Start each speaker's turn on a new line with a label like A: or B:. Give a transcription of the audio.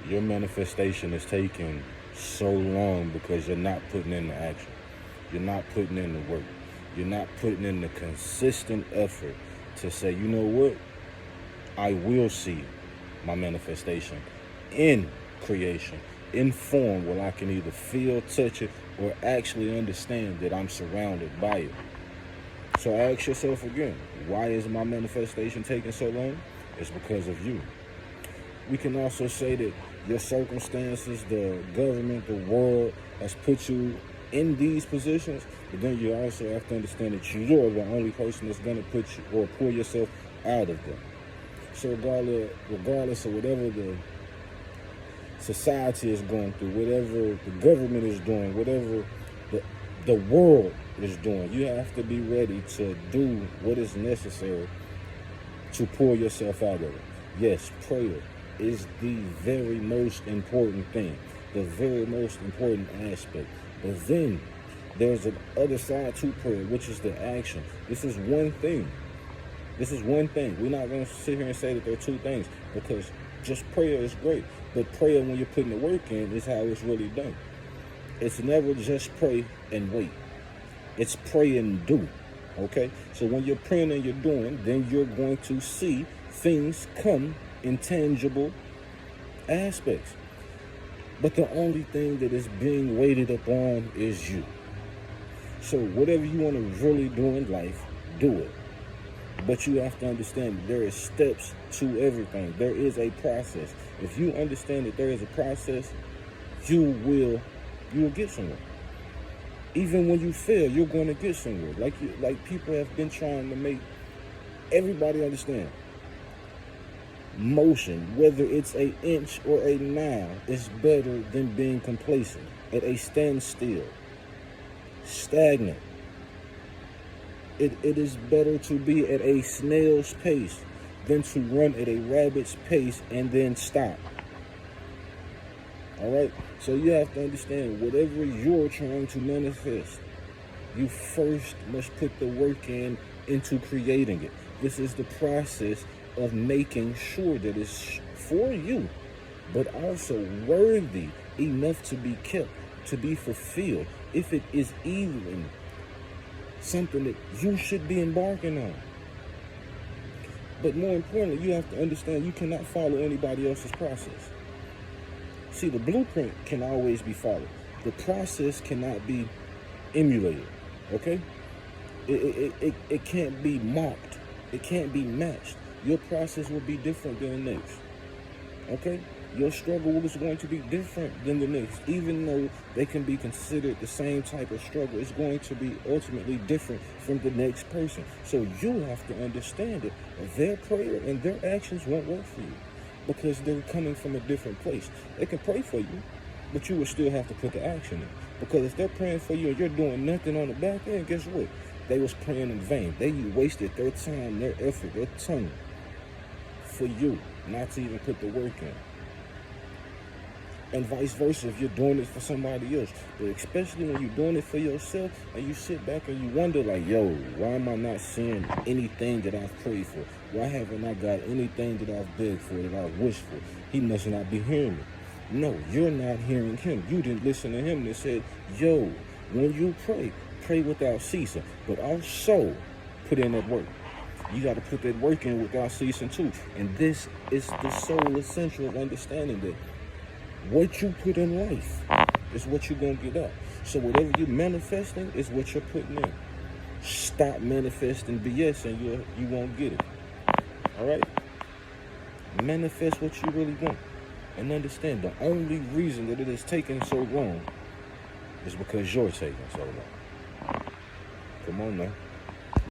A: Your manifestation is taking so long because you're not putting in the action. You're not putting in the work. You're not putting in the consistent effort to say, you know what? I will see my manifestation in creation, in form where I can either feel, touch it, or actually understand that I'm surrounded by it. So ask yourself again, why is my manifestation taking so long? It's because of you. We can also say that your circumstances, the government, the world has put you in these positions, but then you also have to understand that you're the only person that's going to put you or pull yourself out of them. So regardless of whatever the society is going through, whatever the government is doing, whatever the world is doing, you have to be ready to do what is necessary to pull yourself out of it. Yes, prayer is the very most important thing, the very most important aspect. But then there's an other side to prayer, which is the action. This is one thing. We're not going to sit here and say that there are two things, because just prayer is great. But prayer, when you're putting the work in, is how it's really done. It's never just pray and wait. It's pray and do. Okay? So when you're praying and you're doing, then you're going to see things come in tangible aspects. But the only thing that is being waited upon is you. So whatever you want to really do in life, do it. But you have to understand that there is steps to everything. There is a process. If you understand that there is a process, you will get somewhere. Even when you fail, you're going to get somewhere. Like people have been trying to make everybody understand. Motion, whether it's an inch or a mile, is better than being complacent, at a standstill, stagnant. It is better to be at a snail's pace than to run at a rabbit's pace and then stop. All right? So you have to understand, whatever you're trying to manifest, you first must put the work into creating it. This is the process of making sure that it's for you, but also worthy enough to be kept, to be fulfilled, if it is even something that you should be embarking on. But more importantly, you have to understand you cannot follow anybody else's process. See, the blueprint can always be followed. The process cannot be emulated, okay? It can't be mocked. It can't be matched. Your process will be different than the next, okay? Your struggle is going to be different than the next. Even though they can be considered the same type of struggle, it's going to be ultimately different from the next person. So you have to understand that their prayer and their actions won't work for you, because they're coming from a different place. They can pray for you, but you will still have to put the action in. Because if they're praying for you and you're doing nothing on the back end, guess what? They was praying in vain. They wasted their time, their effort, their tongue for you, not to even put the work in. And vice versa if you're doing it for somebody else. But especially when you're doing it for yourself and you sit back and you wonder like, yo, why am I not seeing anything that I've prayed for? Why haven't I got anything that I've begged for, that I've wished for? He must not be hearing me. No, you're not hearing him. You didn't listen to him that said, yo, when you pray without ceasing, but also put in that work. You got to put that work in without ceasing too. And this is the sole essential of understanding that what you put in life is what you're going to get up. So whatever you're manifesting is what you're putting in. Stop manifesting BS and you won't get it. All right? Manifest what you really want. And understand the only reason that it is taking so long is because you're taking so long. Come on now.